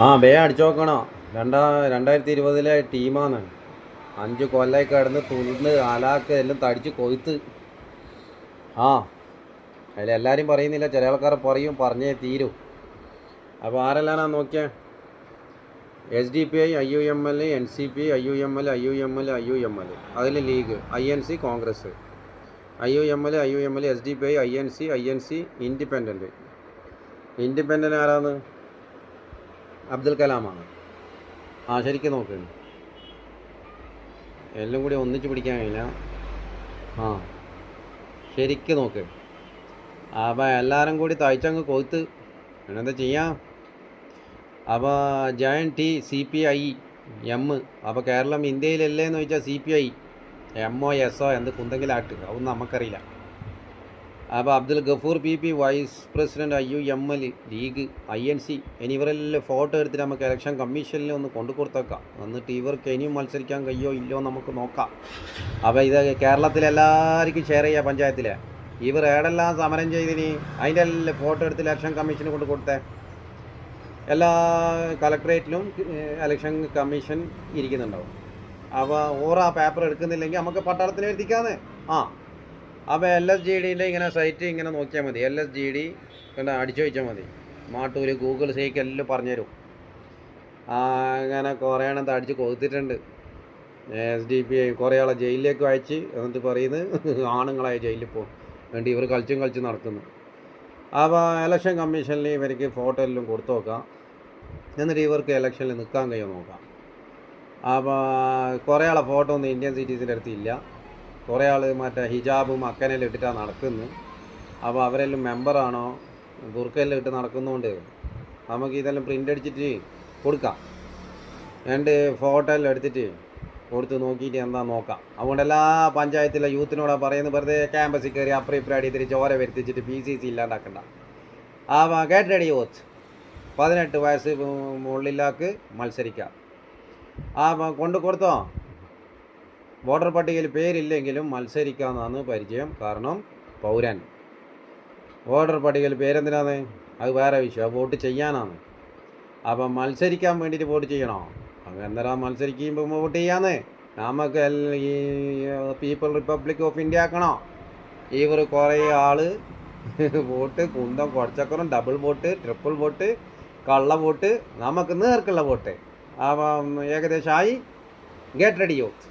അടിച്ചു നോക്കണോ? 2020 ടീമാണ്. 5 കൊല്ലമായി കിടന്ന് തുള്ളിന്ന് ആലാക്ക് എല്ലാം തടിച്ച് കൊയ്ത്ത്. ആ അതിലെല്ലാവരും പറയുന്നില്ല, ചില ആൾക്കാരെ പറഞ്ഞേ തീരൂ. അപ്പോൾ ആരെല്ലാനാ നോക്കിയേ? SDPI, IUML, NCP, IUML, IUML, IUML, അതിൽ league, INC Congress, IUML, SDPI, INC independent ആരാന്ന്? അബ്ദുൽ കലാമാണ്. ശരിക്കും നോക്ക്, എല്ലാം കൂടി ഒന്നിച്ച് പിടിക്കാൻ കഴിയില്ല. ശരിക്കും നോക്ക്. അപ്പോൾ എല്ലാവരും കൂടി തയ്ച്ചങ്ങ് കൊയ്ത്ത് എന്താ ചെയ്യാം? അപ്പോൾ JNT CPI-M. അപ്പോൾ കേരളം ഇന്ത്യയിലല്ലേന്ന് ചോദിച്ചാൽ CPI MO SO എന്ത് കുന്തെങ്കിലും ആട്ട്, അതൊന്നും നമുക്കറിയില്ല. അപ്പോൾ Abdul Gafoor PP vice president, IUML league, INC ഇവരെല്ലാം ഫോട്ടോ എടുത്തിട്ട് നമുക്ക് ഇലക്ഷൻ കമ്മീഷനിൽ ഒന്ന് കൊണ്ടു കൊടുത്തേക്കാം. എന്നിട്ട് ഇവർക്ക് ഇനിയും മത്സരിക്കാൻ കഴിയോ ഇല്ലയോ നമുക്ക് നോക്കാം. അപ്പോൾ ഇത് കേരളത്തിലെല്ലാവർക്കും ഷെയർ ചെയ്യുക. പഞ്ചായത്തിലെ ഇവർ ഏടെല്ലാം സമരം ചെയ്തിനി അതിൻ്റെ എല്ലാം ഫോട്ടോ എടുത്ത് ഇലക്ഷൻ കമ്മീഷന് കൊണ്ട് കൊടുത്തേ. എല്ലാ കളക്ട്രേറ്റിലും ഇലക്ഷൻ കമ്മീഷൻ ഇരിക്കുന്നുണ്ടാവും. അപ്പോൾ ഓരോ പേപ്പർ എടുക്കുന്നില്ലെങ്കിൽ നമുക്ക് പട്ടാളത്തിന് എഴുതിക്കാന്ന്. അപ്പോൾ LSGDൻ്റെ ഇങ്ങനെ സൈറ്റ് ഇങ്ങനെ നോക്കിയാൽ മതി. LSGD കണ്ട അടിച്ചു വെച്ചാൽ മതി. മാട്ടൂർ ഗൂഗിൾ സേക്ക് എല്ലാം പറഞ്ഞുതരും. അങ്ങനെ കുറേ എണ്ണം അടിച്ച് കൊടുത്തിട്ടുണ്ട്. SDPI കുറേ ആളെ ജയിലിലേക്ക് അയച്ച് എന്നിട്ട് പറയുന്നത് ആണുങ്ങളായ ജയിലിൽ പോകും വേണ്ടി ഇവർ കളിച്ചും നടക്കുന്നു. അപ്പോൾ ഇലക്ഷൻ കമ്മീഷനിൽ ഇവർക്ക് ഫോട്ടോ എല്ലാം കൊടുത്തു നോക്കാം. എന്നിട്ട് ഇവർക്ക് ഇലക്ഷനിൽ നിൽക്കാൻ കഴിയുമോ നോക്കാം. അപ്പോൾ കുറേ ആളെ ഫോട്ടോ ഒന്നും ഇന്ത്യൻ സിറ്റീസിൻ്റെ അടുത്ത് ഇല്ല. കുറേ ആൾ മറ്റേ ഹിജാബും അക്കനെല്ലാം ഇട്ടിട്ടാണ് നടക്കുന്നത്. അപ്പോൾ അവരെല്ലാം മെമ്പറാണോ ബുർക്കെല്ലാം ഇട്ട് നടക്കുന്നതുകൊണ്ട് നമുക്ക് ഇതെല്ലാം പ്രിൻ്റ് അടിച്ചിട്ട് കൊടുക്കാം. ഫോട്ടോ എല്ലാം എടുത്തിട്ട് കൊടുത്ത് നോക്കിയിട്ട് എന്താ നോക്കാം. അതുകൊണ്ട് എല്ലാ പഞ്ചായത്തിലെ യൂത്തിനോടാ പറയുന്നത്, വെറുതെ ക്യാമ്പസിൽ കയറി അപ്പുറം ഇപ്പുറം അടിയത്തിരി ചോര വരുത്തിച്ചിട്ട് PCC ഇല്ലാണ്ടാക്കണ്ട. Get ready youth. 18 വയസ്സ് മുകളിലാക്ക് മത്സരിക്കാം. കൊണ്ട് കൊടുത്തോ. വോട്ടർ പട്ടികയിൽ പേരില്ലെങ്കിലും മത്സരിക്കാമെന്നാണ് പരിചയം. കാരണം പൗരൻ. വോട്ടർ പട്ടികയിൽ പേരെന്തിനാണ്? അത് വേറെ വിഷയം, വോട്ട് ചെയ്യാനാണ്. അപ്പം മത്സരിക്കാൻ വേണ്ടിയിട്ട് വോട്ട് ചെയ്യണോ? അന്നേരം മത്സരിക്കുമ്പോൾ വോട്ട് ചെയ്യാന്ന്. നമുക്ക് ഈ പീപ്പിൾ റിപ്പബ്ലിക് ഓഫ് ഇന്ത്യ ആക്കണോ? ഇവർ കുറേ ആൾ വോട്ട് കുന്തം കുറച്ചക്കറും ഡബിൾ വോട്ട്, ട്രിപ്പിൾ വോട്ട്, കള്ള വോട്ട്, നമുക്ക് നേർക്കുള്ള വോട്ട്. അപ്പം ഏകദേശമായി. Get ready youth.